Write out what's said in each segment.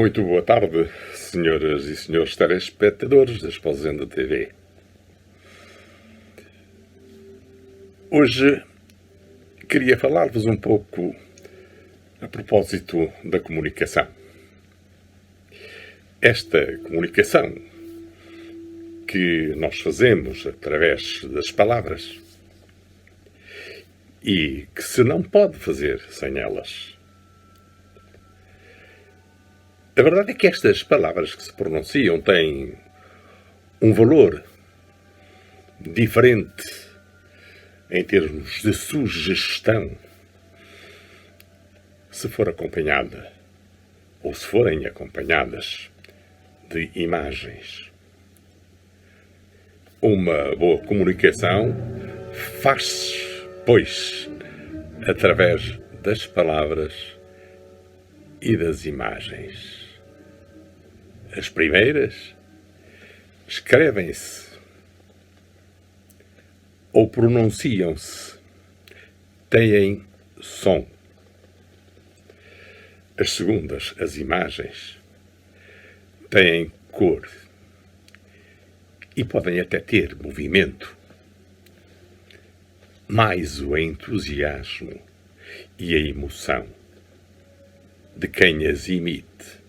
Muito boa tarde, senhoras e senhores telespectadores da Esposenda TV. Hoje queria falar-vos um pouco a propósito da comunicação. Esta comunicação que nós fazemos através das palavras e que se não pode fazer sem elas. A verdade é que estas palavras que se pronunciam têm um valor diferente em termos de sugestão se for acompanhada ou se forem acompanhadas de imagens. Uma boa comunicação faz-se, pois, através das palavras e das imagens. As primeiras escrevem-se ou pronunciam-se, têm som. As segundas, as imagens, têm cor e podem até ter movimento. Mais o entusiasmo e a emoção de quem as imite.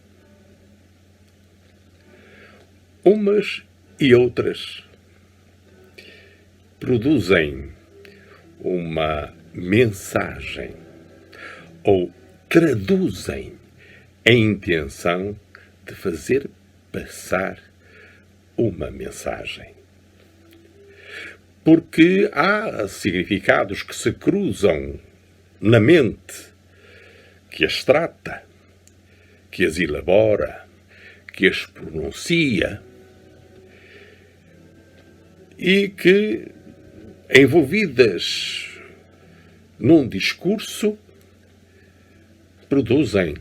Umas e outras produzem uma mensagem ou traduzem a intenção de fazer passar uma mensagem. Porque há significados que se cruzam na mente, que as trata, que as elabora, que as pronuncia e que, envolvidas num discurso, produzem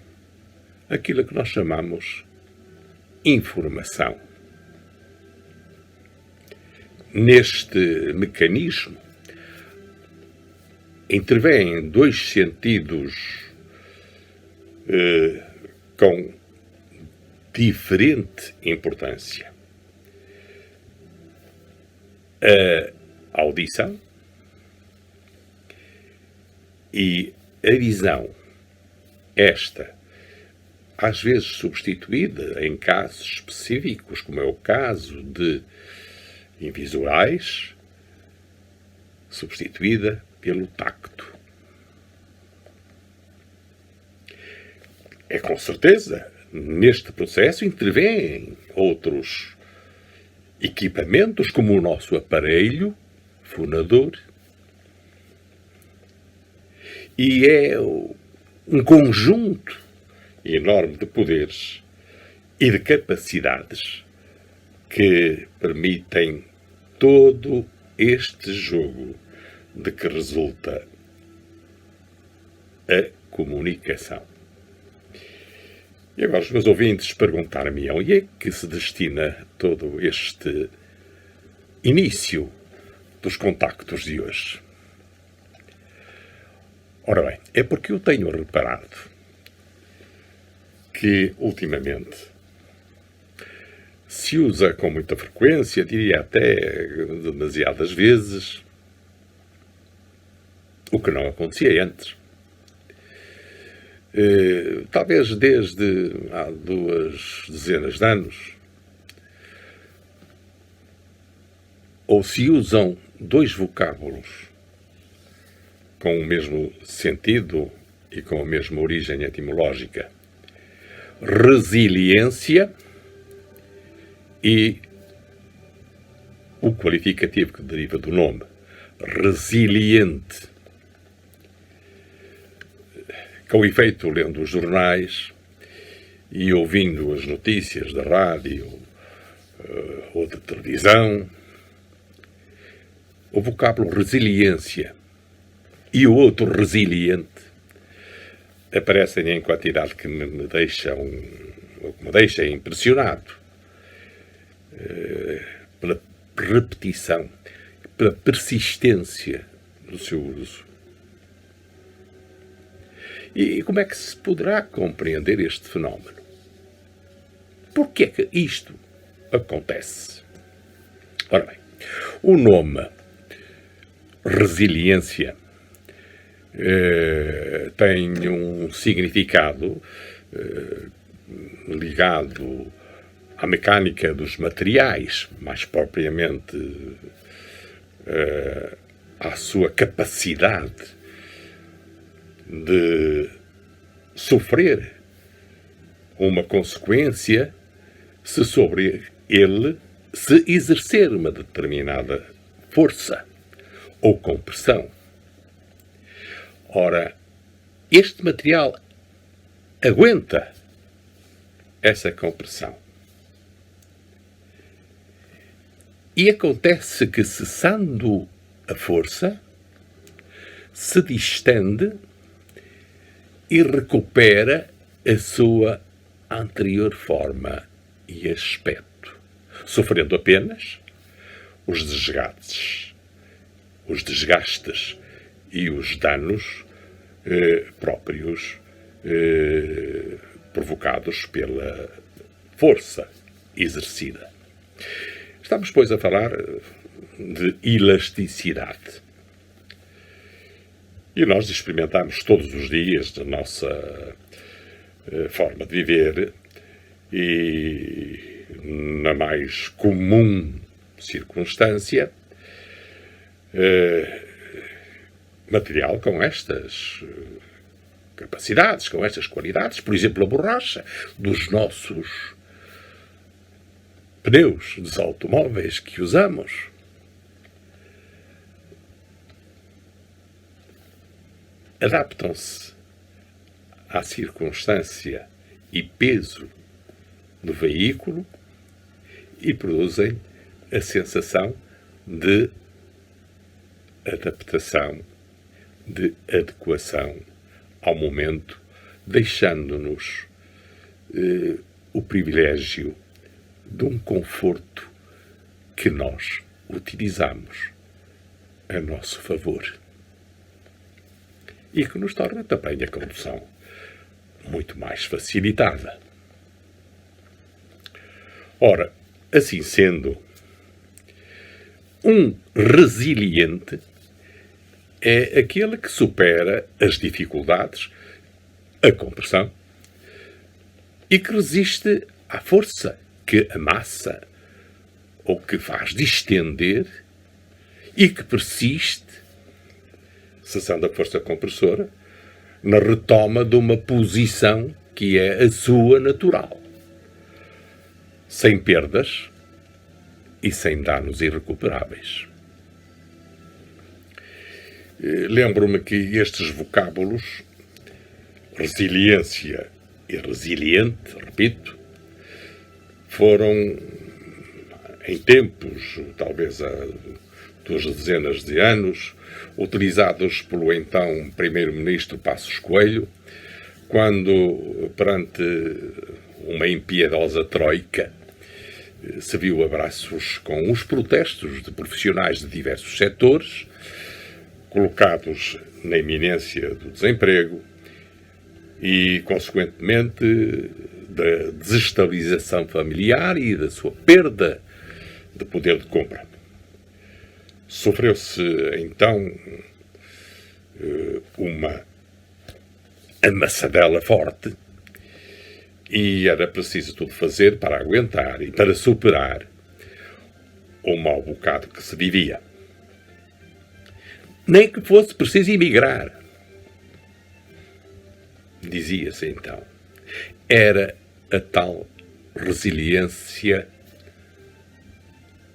aquilo que nós chamamos informação. Neste mecanismo intervêm dois sentidos com diferente importância. A audição e a visão. Esta, às vezes substituída em casos específicos, como é o caso de invisuais, substituída pelo tacto. É com certeza, neste processo intervêm outros equipamentos, como o nosso aparelho fonador, e é um conjunto enorme de poderes e de capacidades que permitem todo este jogo de que resulta a comunicação. E agora os meus ouvintes perguntar-me-ão, e é que se destina todo este início dos contactos de hoje? Ora bem, é porque eu tenho reparado que, ultimamente, se usa com muita frequência, diria até demasiadas vezes, o que não acontecia antes. Talvez desde há 2 dezenas de anos, ou se usam 2 vocábulos com o mesmo sentido e com a mesma origem etimológica: resiliência e o qualificativo que deriva do nome, resiliente. Com efeito, lendo os jornais e ouvindo as notícias da rádio ou da televisão, o vocábulo resiliência e o outro resiliente aparecem em quantidade que me deixa impressionado pela repetição, pela persistência do seu uso. E como é que se poderá compreender este fenómeno? porquê que isto acontece? Ora bem, o nome resiliência tem um significado ligado à mecânica dos materiais, mais propriamente à sua capacidade de sofrer uma consequência se sobre ele se exercer uma determinada força ou compressão. Ora, este material aguenta essa compressão. E acontece que, cessando a força, se distende e recupera a sua anterior forma e aspecto, sofrendo apenas os desgastes e os danos próprios provocados pela força exercida. Estamos, pois, a falar de elasticidade. E nós experimentamos todos os dias da nossa forma de viver e, na mais comum circunstância, material com estas capacidades, com estas qualidades, por exemplo, a borracha dos nossos pneus dos automóveis que usamos. Adaptam-se à circunstância e peso do veículo e produzem a sensação de adaptação, de adequação ao momento, deixando-nos o privilégio de um conforto que nós utilizamos a nosso favor e que nos torna também a condução muito mais facilitada. Ora, assim sendo, um resiliente é aquele que supera as dificuldades, a compressão, e que resiste à força que amassa ou que faz distender e que persiste, cessando a força compressora, na retoma de uma posição que é a sua natural, sem perdas e sem danos irrecuperáveis. Lembro-me que estes vocábulos, resiliência e resiliente, repito, foram, em tempos, talvez há 2 dezenas de anos, utilizados pelo então primeiro-ministro Passos Coelho, quando, perante uma impiedosa troika, se viu a braços com os protestos de profissionais de diversos setores, colocados na iminência do desemprego e, consequentemente, da desestabilização familiar e da sua perda de poder de compra. Sofreu-se, então, uma amassadela forte e era preciso tudo fazer para aguentar e para superar o mau bocado que se vivia. Nem que fosse preciso emigrar, dizia-se então. Era a tal resiliência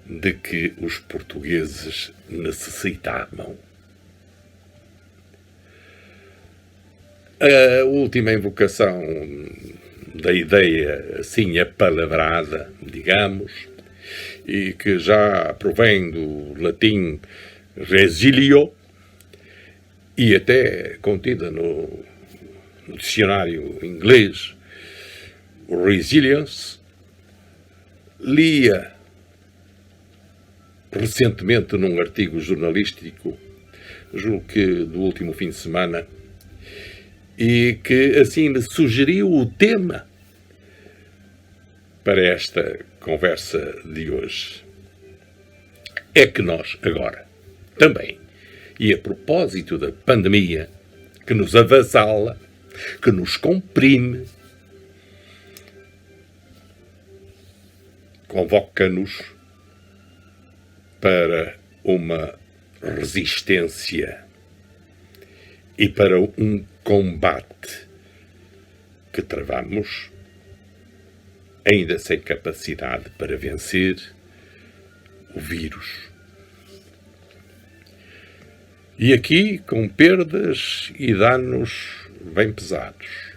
de que os portugueses necessitavam. A última invocação da ideia assim apalavrada, digamos, e que já provém do latim resilio e até contida no dicionário inglês, resilience, lia recentemente num artigo jornalístico, julgo que do último fim de semana, e que assim lhe sugeriu o tema para esta conversa de hoje é que nós agora também, e a propósito da pandemia que nos avassala, que nos comprime, convoca-nos para uma resistência e para um combate que travamos, ainda sem capacidade para vencer o vírus. E aqui com perdas e danos bem pesados.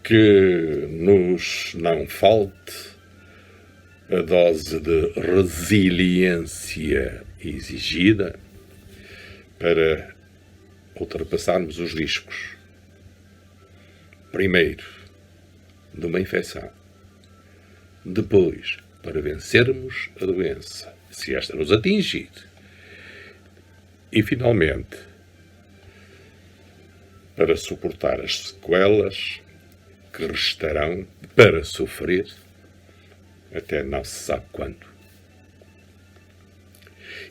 Que nos não falte a dose de resiliência exigida para ultrapassarmos os riscos. Primeiro, de uma infecção. Depois, para vencermos a doença, se esta nos atingir. E, finalmente, para suportar as sequelas que restarão para sofrer até não se sabe quando.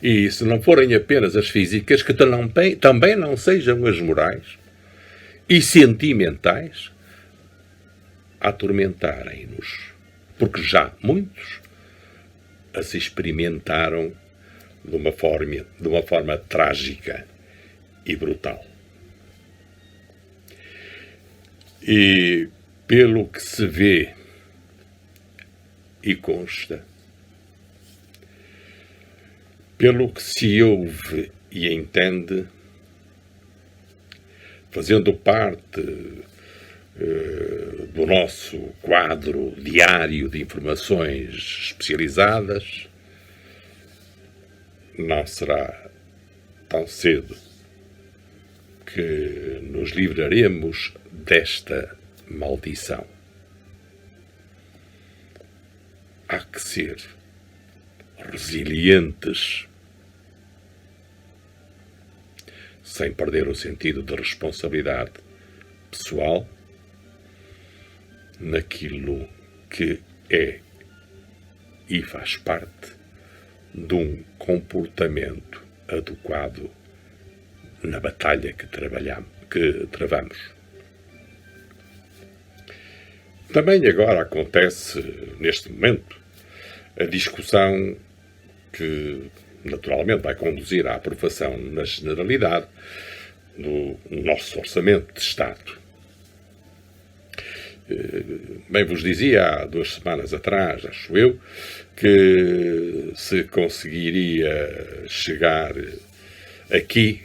E se não forem apenas as físicas, que também não sejam as morais e sentimentais a atormentarem-nos, porque já muitos as experimentaram de uma forma trágica e brutal. E pelo que se vê e consta, pelo que se ouve e entende, fazendo parte do nosso quadro diário de informações especializadas, não será tão cedo que nos livraremos desta maldição. Há que ser resilientes, sem perder o sentido de responsabilidade pessoal naquilo que é e faz parte de um comportamento adequado na batalha que travamos. Também agora acontece, neste momento, a discussão que naturalmente vai conduzir à aprovação na generalidade do nosso orçamento de Estado. Bem vos dizia há 2 semanas atrás, acho eu, que se conseguiria chegar aqui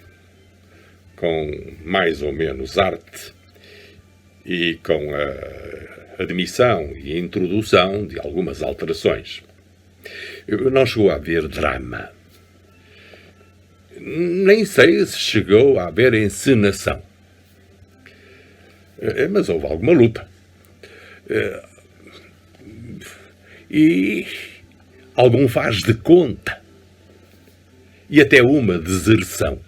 com mais ou menos arte e com a admissão e a introdução de algumas alterações. Não chegou a haver drama. Nem sei se chegou a haver encenação. Mas houve alguma luta. E algum faz de conta. E até uma deserção.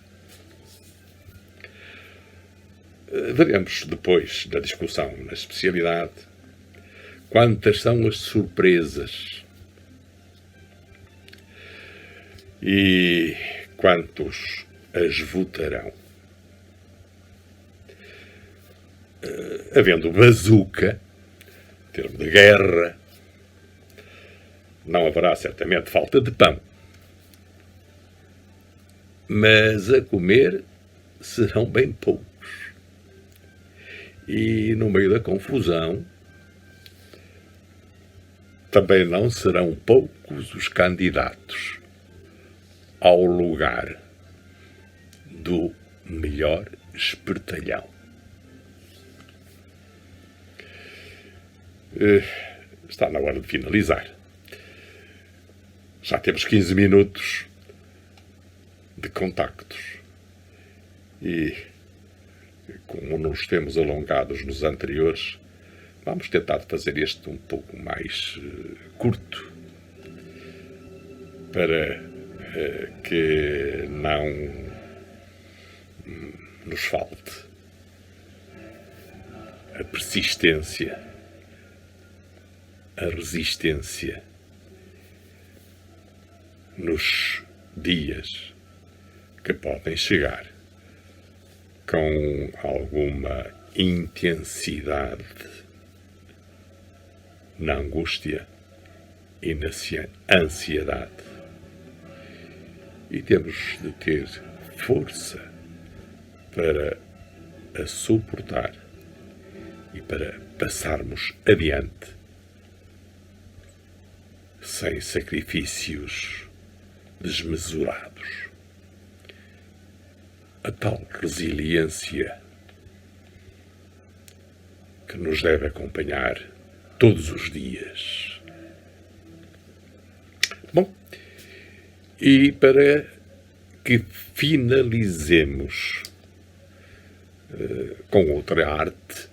Veremos depois da discussão na especialidade quantas são as surpresas e quantos as votarão. Havendo bazuca, termo de guerra, não haverá certamente falta de pão. Mas a comer serão bem poucos. E no meio da confusão, também não serão poucos os candidatos ao lugar do melhor espertalhão. Está na hora de finalizar. Já temos 15 minutos de contactos. E, como nos temos alongados nos anteriores, vamos tentar fazer este um pouco mais curto, para que não nos falte a persistência, a resistência nos dias que podem chegar com alguma intensidade na angústia e na ansiedade. E temos de ter força para a suportar e para passarmos adiante sem sacrifícios desmesurados. A tal resiliência que nos deve acompanhar todos os dias. Bom, e para que finalizemos com outra arte,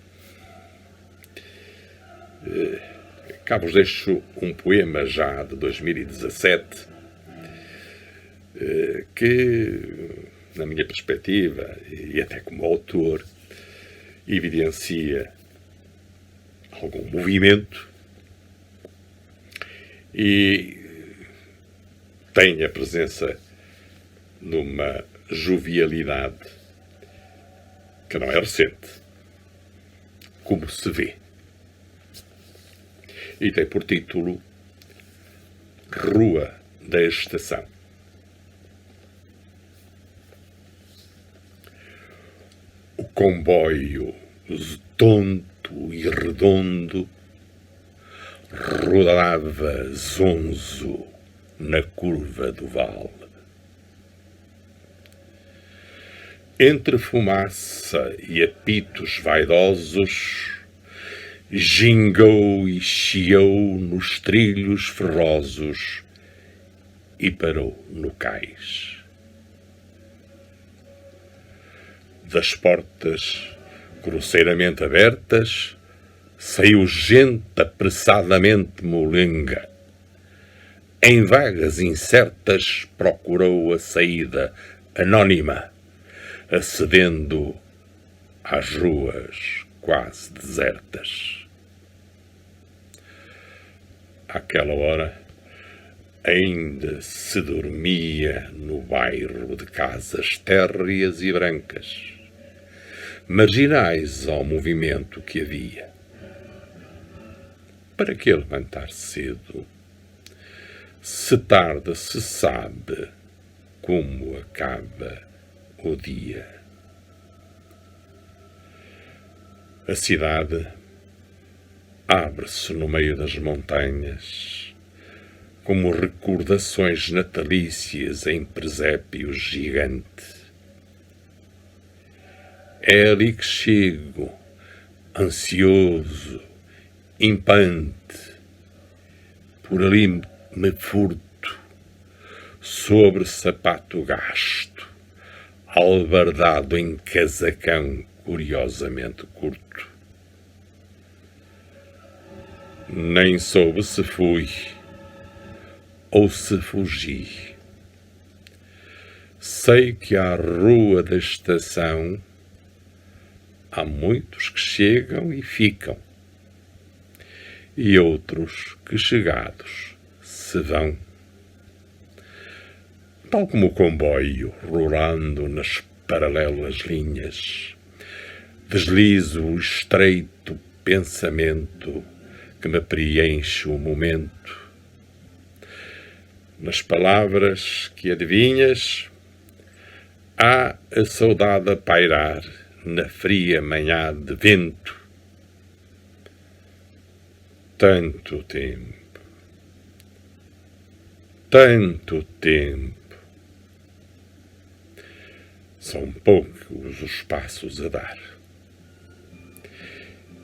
cá vos deixo um poema já de 2017 que, na minha perspectiva, e até como autor, evidencia algum movimento e tem a presença numa jovialidade que não é recente, como se vê. E tem por título Rua da Estação. O comboio tonto e redondo rodava zonzo na curva do vale. Entre fumaça e apitos vaidosos, gingou e chiou nos trilhos ferrosos e parou no cais. Das portas grosseiramente abertas, saiu gente apressadamente molenga. Em vagas incertas procurou a saída anónima, acedendo às ruas quase desertas. Àquela hora, ainda se dormia no bairro de casas térreas e brancas, marginais ao movimento que havia. Para que levantar cedo, se tarde se sabe como acaba o dia? A cidade abre-se no meio das montanhas, como recordações natalícias em presépio gigante. É ali que chego, ansioso, impante. Por ali me furto, sobre sapato gasto, albardado em casacão curiosamente curto. Nem soube se fui ou se fugi. Sei que à rua da estação há muitos que chegam e ficam, e outros que chegados se vão. Tal como o comboio rolando nas paralelas linhas, deslizo o estreito pensamento que me preenche o momento. Nas palavras que adivinhas, há a saudade a pairar na fria manhã de vento. Tanto tempo, tanto tempo. São poucos os passos a dar,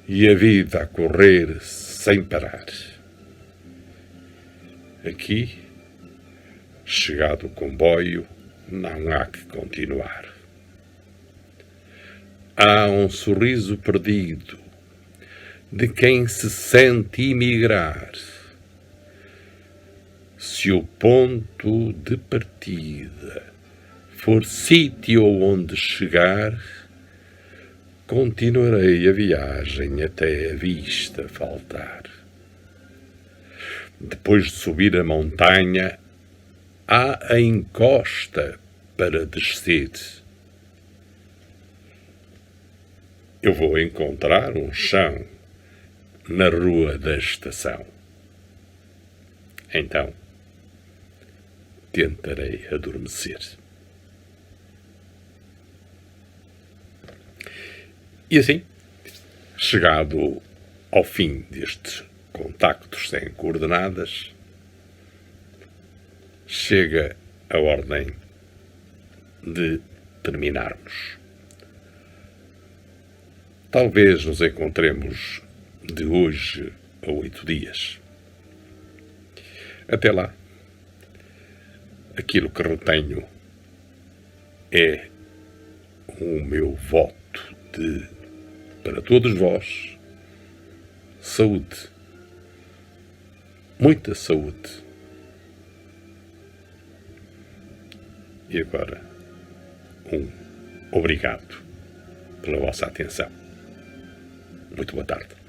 e a vida a correr sem parar. Aqui, chegado o comboio, não há que continuar. Há um sorriso perdido de quem se sente emigrar. Se o ponto de partida for sítio onde chegar, continuarei a viagem até a vista faltar. Depois de subir a montanha, há a encosta para descer. Eu vou encontrar um chão na rua da estação. Então, tentarei adormecer. E assim, chegado ao fim destes contactos sem coordenadas, chega a ordem de terminarmos. Talvez nos encontremos de hoje a 8 dias. Até lá, aquilo que retenho é o meu voto de, para todos vós, saúde, muita saúde. E agora, um obrigado pela vossa atenção. Muito boa tarde.